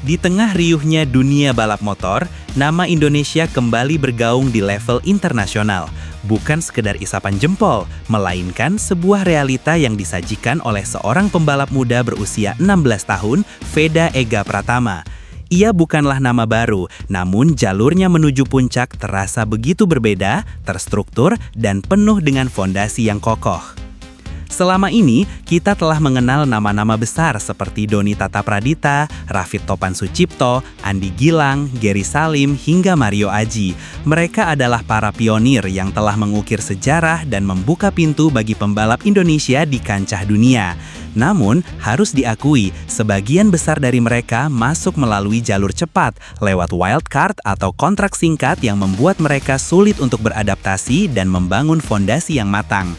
Di tengah riuhnya dunia balap motor, nama Indonesia kembali bergaung di level internasional. Bukan sekedar isapan jempol, melainkan sebuah realita yang disajikan oleh seorang pembalap muda berusia 16 tahun, Veda Ega Pratama. Ia bukanlah nama baru, namun jalurnya menuju puncak terasa begitu berbeda, terstruktur, dan penuh dengan fondasi yang kokoh. Selama ini, kita telah mengenal nama-nama besar seperti Doni Tata Pradita, Rafid Topan Sucipto, Andi Gilang, Gary Salim, hingga Mario Aji. Mereka adalah para pionir yang telah mengukir sejarah dan membuka pintu bagi pembalap Indonesia di kancah dunia. Namun, harus diakui, sebagian besar dari mereka masuk melalui jalur cepat, lewat wildcard atau kontrak singkat yang membuat mereka sulit untuk beradaptasi dan membangun fondasi yang matang.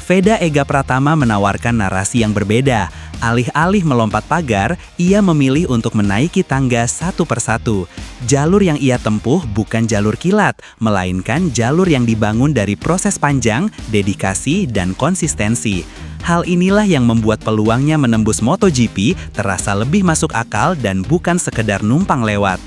Veda Ega Pratama menawarkan narasi yang berbeda. Alih-alih melompat pagar, ia memilih untuk menaiki tangga satu persatu. Jalur yang ia tempuh bukan jalur kilat, melainkan jalur yang dibangun dari proses panjang, dedikasi, dan konsistensi. Hal inilah yang membuat peluangnya menembus MotoGP terasa lebih masuk akal dan bukan sekedar numpang lewat.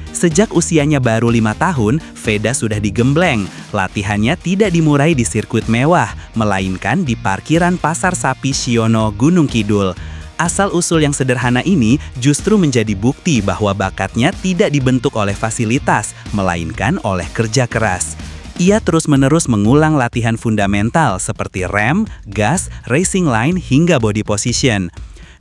Sejak usianya baru 5 tahun, Veda sudah digembleng. Latihannya tidak dimulai di sirkuit mewah, melainkan di parkiran Pasar Sapi Siono, Gunung Kidul. Asal-usul yang sederhana ini justru menjadi bukti bahwa bakatnya tidak dibentuk oleh fasilitas, melainkan oleh kerja keras. Ia terus-menerus mengulang latihan fundamental seperti rem, gas, racing line, hingga body position.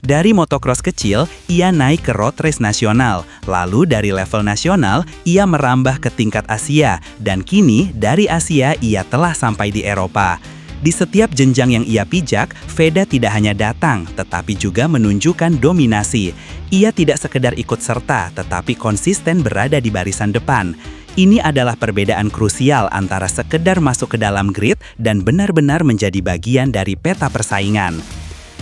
Dari motocross kecil, ia naik ke road race nasional. Lalu dari level nasional, ia merambah ke tingkat Asia. Dan kini, dari Asia, ia telah sampai di Eropa. Di setiap jenjang yang ia pijak, Veda tidak hanya datang, tetapi juga menunjukkan dominasi. Ia tidak sekedar ikut serta, tetapi konsisten berada di barisan depan. Ini adalah perbedaan krusial antara sekedar masuk ke dalam grid dan benar-benar menjadi bagian dari peta persaingan.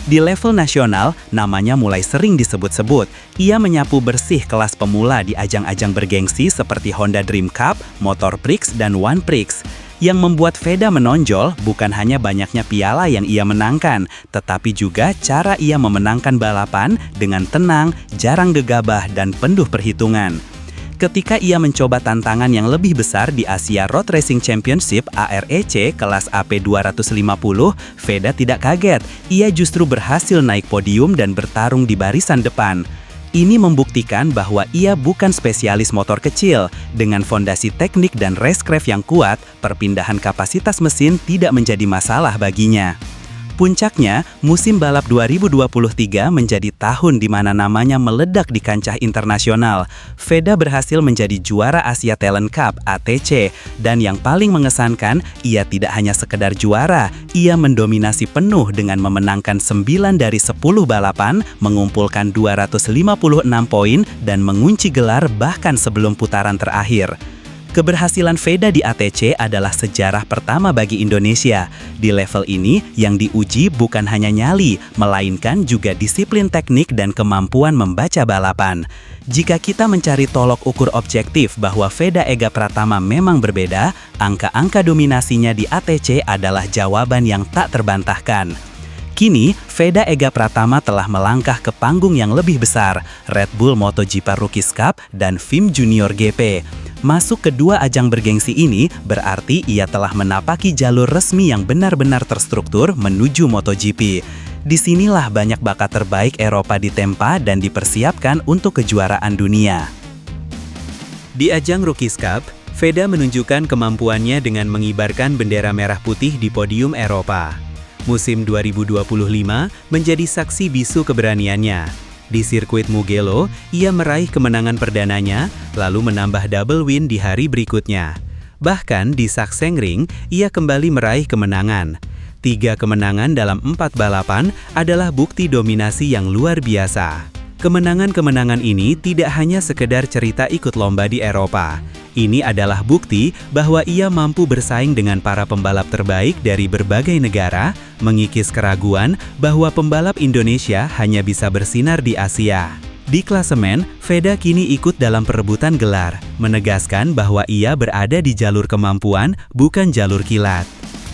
Di level nasional, namanya mulai sering disebut-sebut. Ia menyapu bersih kelas pemula di ajang-ajang bergengsi seperti Honda Dream Cup, Motor Prix, dan One Prix. Yang membuat Veda menonjol bukan hanya banyaknya piala yang ia menangkan, tetapi juga cara ia memenangkan balapan dengan tenang, jarang gegabah, dan penuh perhitungan. Ketika ia mencoba tantangan yang lebih besar di Asia Road Racing Championship AREC kelas AP 250, Veda tidak kaget. Ia justru berhasil naik podium dan bertarung di barisan depan. Ini membuktikan bahwa ia bukan spesialis motor kecil. Dengan fondasi teknik dan racecraft yang kuat, perpindahan kapasitas mesin tidak menjadi masalah baginya. Puncaknya, musim balap 2023 menjadi tahun di mana namanya meledak di kancah internasional. Veda berhasil menjadi juara Asia Talent Cup (ATC), dan yang paling mengesankan, ia tidak hanya sekedar juara, ia mendominasi penuh dengan memenangkan 9 dari 10 balapan, mengumpulkan 256 poin, dan mengunci gelar bahkan sebelum putaran terakhir. Keberhasilan Veda di ATC adalah sejarah pertama bagi Indonesia. Di level ini, yang diuji bukan hanya nyali, melainkan juga disiplin teknik dan kemampuan membaca balapan. Jika kita mencari tolok ukur objektif bahwa Veda Ega Pratama memang berbeda, angka-angka dominasinya di ATC adalah jawaban yang tak terbantahkan. Kini, Veda Ega Pratama telah melangkah ke panggung yang lebih besar, Red Bull MotoGP Rookies Cup dan FIM Junior GP. Masuk kedua ajang bergengsi ini berarti ia telah menapaki jalur resmi yang benar-benar terstruktur menuju MotoGP. Disinilah banyak bakat terbaik Eropa ditempa dan dipersiapkan untuk kejuaraan dunia. Di ajang Rookies Cup, Veda menunjukkan kemampuannya dengan mengibarkan bendera merah putih di podium Eropa. Musim 2025 menjadi saksi bisu keberaniannya. Di sirkuit Mugello, ia meraih kemenangan perdananya, lalu menambah double win di hari berikutnya. Bahkan di Sachsenring, ia kembali meraih kemenangan. 3 kemenangan dalam 4 balapan adalah bukti dominasi yang luar biasa. Kemenangan-kemenangan ini tidak hanya sekedar cerita ikut lomba di Eropa. Ini adalah bukti bahwa ia mampu bersaing dengan para pembalap terbaik dari berbagai negara, mengikis keraguan bahwa pembalap Indonesia hanya bisa bersinar di Asia. Di klasemen, Veda kini ikut dalam perebutan gelar, menegaskan bahwa ia berada di jalur kemampuan, bukan jalur kilat.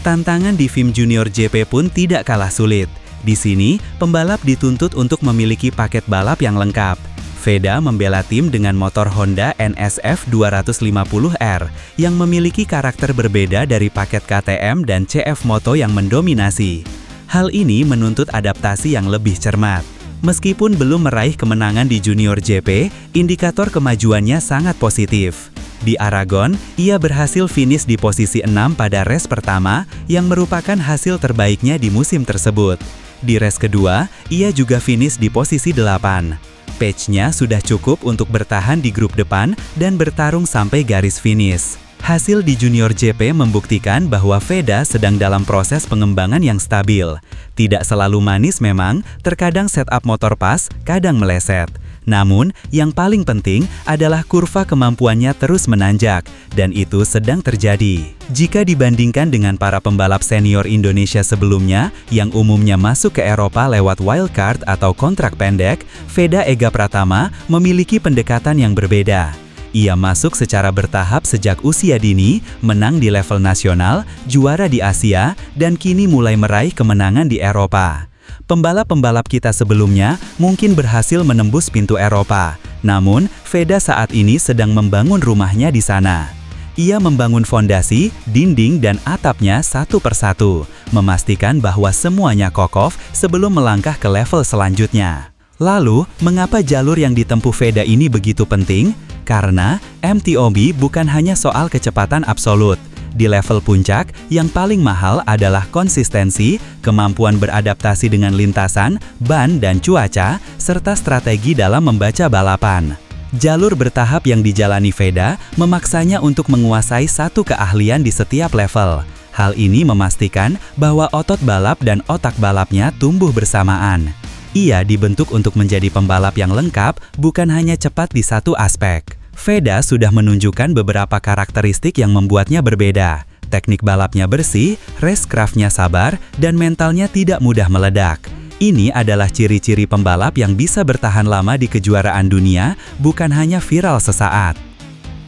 Tantangan di FIM Junior GP pun tidak kalah sulit. Di sini, pembalap dituntut untuk memiliki paket balap yang lengkap. Veda membela tim dengan motor Honda NSF 250R yang memiliki karakter berbeda dari paket KTM dan CF Moto yang mendominasi. Hal ini menuntut adaptasi yang lebih cermat. Meskipun belum meraih kemenangan di Junior GP, indikator kemajuannya sangat positif. Di Aragon, ia berhasil finish di posisi 6 pada race pertama yang merupakan hasil terbaiknya di musim tersebut. Di race kedua, ia juga finish di posisi 8. Pace-nya sudah cukup untuk bertahan di grup depan dan bertarung sampai garis finish. Hasil di Junior GP membuktikan bahwa Veda sedang dalam proses pengembangan yang stabil. Tidak selalu manis memang, terkadang setup motor pas, kadang meleset. Namun, yang paling penting adalah kurva kemampuannya terus menanjak, dan itu sedang terjadi. Jika dibandingkan dengan para pembalap senior Indonesia sebelumnya, yang umumnya masuk ke Eropa lewat wildcard atau kontrak pendek, Veda Ega Pratama memiliki pendekatan yang berbeda. Ia masuk secara bertahap sejak usia dini, menang di level nasional, juara di Asia, dan kini mulai meraih kemenangan di Eropa. Pembalap-pembalap kita sebelumnya mungkin berhasil menembus pintu Eropa, namun Veda saat ini sedang membangun rumahnya di sana. Ia membangun fondasi, dinding, dan atapnya satu persatu, memastikan bahwa semuanya kokoh sebelum melangkah ke level selanjutnya. Lalu, mengapa jalur yang ditempuh Veda ini begitu penting? Karena MTOB bukan hanya soal kecepatan absolut. Di level puncak, yang paling mahal adalah konsistensi, kemampuan beradaptasi dengan lintasan, ban dan cuaca, serta strategi dalam membaca balapan. Jalur bertahap yang dijalani Veda memaksanya untuk menguasai satu keahlian di setiap level. Hal ini memastikan bahwa otot balap dan otak balapnya tumbuh bersamaan. Ia dibentuk untuk menjadi pembalap yang lengkap, bukan hanya cepat di satu aspek. Veda sudah menunjukkan beberapa karakteristik yang membuatnya berbeda. Teknik balapnya bersih, racecraft-nya sabar, dan mentalnya tidak mudah meledak. Ini adalah ciri-ciri pembalap yang bisa bertahan lama di kejuaraan dunia, bukan hanya viral sesaat.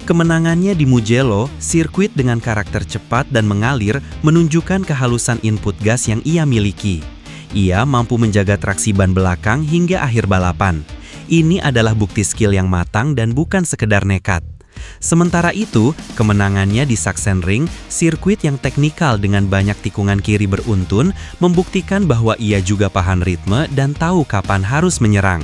Kemenangannya di Mugello, sirkuit dengan karakter cepat dan mengalir, menunjukkan kehalusan input gas yang ia miliki. Ia mampu menjaga traksi ban belakang hingga akhir balapan. Ini adalah bukti skill yang matang dan bukan sekedar nekat. Sementara itu, kemenangannya di Sachsenring, sirkuit yang teknikal dengan banyak tikungan kiri beruntun, membuktikan bahwa ia juga paham ritme dan tahu kapan harus menyerang.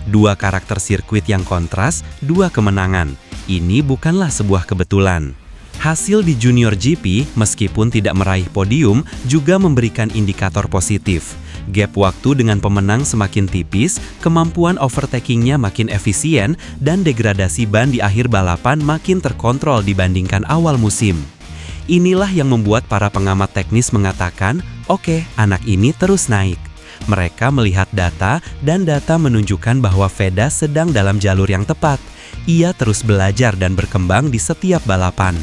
Dua karakter sirkuit yang kontras, dua kemenangan. Ini bukanlah sebuah kebetulan. Hasil di Junior GP, meskipun tidak meraih podium, juga memberikan indikator positif. Gap waktu dengan pemenang semakin tipis, kemampuan overtakingnya makin efisien, dan degradasi ban di akhir balapan makin terkontrol dibandingkan awal musim. Inilah yang membuat para pengamat teknis mengatakan, oke, anak ini terus naik. Mereka melihat data, dan data menunjukkan bahwa Veda sedang dalam jalur yang tepat. Ia terus belajar dan berkembang di setiap balapan.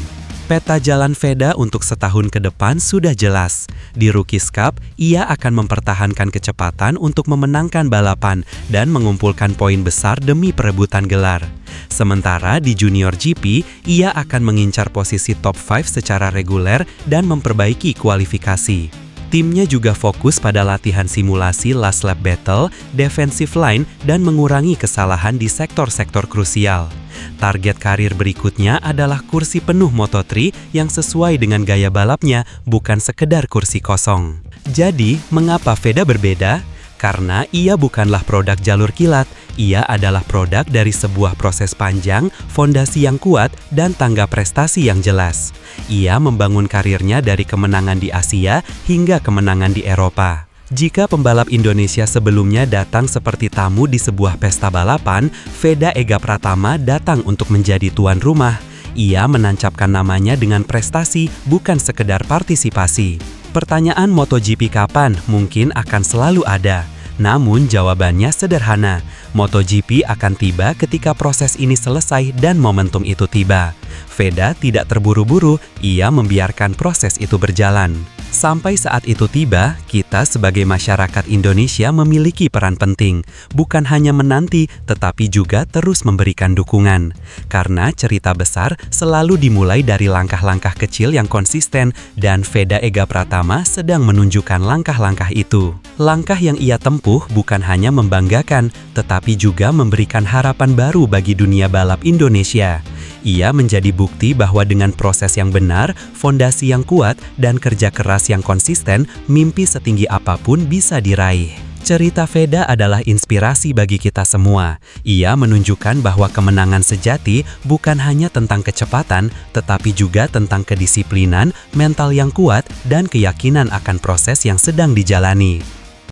Peta jalan Veda untuk setahun ke depan sudah jelas. Di Rookies Cup, ia akan mempertahankan kecepatan untuk memenangkan balapan dan mengumpulkan poin besar demi perebutan gelar. Sementara di Junior GP, ia akan mengincar posisi top 5 secara reguler dan memperbaiki kualifikasi. Timnya juga fokus pada latihan simulasi last lap battle, defensive line, dan mengurangi kesalahan di sektor-sektor krusial. Target karir berikutnya adalah kursi penuh Moto3 yang sesuai dengan gaya balapnya, bukan sekedar kursi kosong. Jadi, mengapa Veda berbeda? Karena ia bukanlah produk jalur kilat, ia adalah produk dari sebuah proses panjang, fondasi yang kuat, dan tangga prestasi yang jelas. Ia membangun karirnya dari kemenangan di Asia hingga kemenangan di Eropa. Jika pembalap Indonesia sebelumnya datang seperti tamu di sebuah pesta balapan, Veda Ega Pratama datang untuk menjadi tuan rumah. Ia menancapkan namanya dengan prestasi, bukan sekedar partisipasi. Pertanyaan MotoGP kapan mungkin akan selalu ada. Namun jawabannya sederhana, MotoGP akan tiba ketika proses ini selesai dan momentum itu tiba. Veda tidak terburu-buru, ia membiarkan proses itu berjalan. Sampai saat itu tiba, kita sebagai masyarakat Indonesia memiliki peran penting, bukan hanya menanti, tetapi juga terus memberikan dukungan. Karena cerita besar selalu dimulai dari langkah-langkah kecil yang konsisten, dan Veda Ega Pratama sedang menunjukkan langkah-langkah itu. Langkah yang ia tempuh bukan hanya membanggakan, tetapi juga memberikan harapan baru bagi dunia balap Indonesia. Ia menjadi bukti bahwa dengan proses yang benar, fondasi yang kuat, dan kerja keras yang konsisten, mimpi setinggi apapun bisa diraih. Cerita Veda adalah inspirasi bagi kita semua. Ia menunjukkan bahwa kemenangan sejati bukan hanya tentang kecepatan, tetapi juga tentang kedisiplinan, mental yang kuat, dan keyakinan akan proses yang sedang dijalani.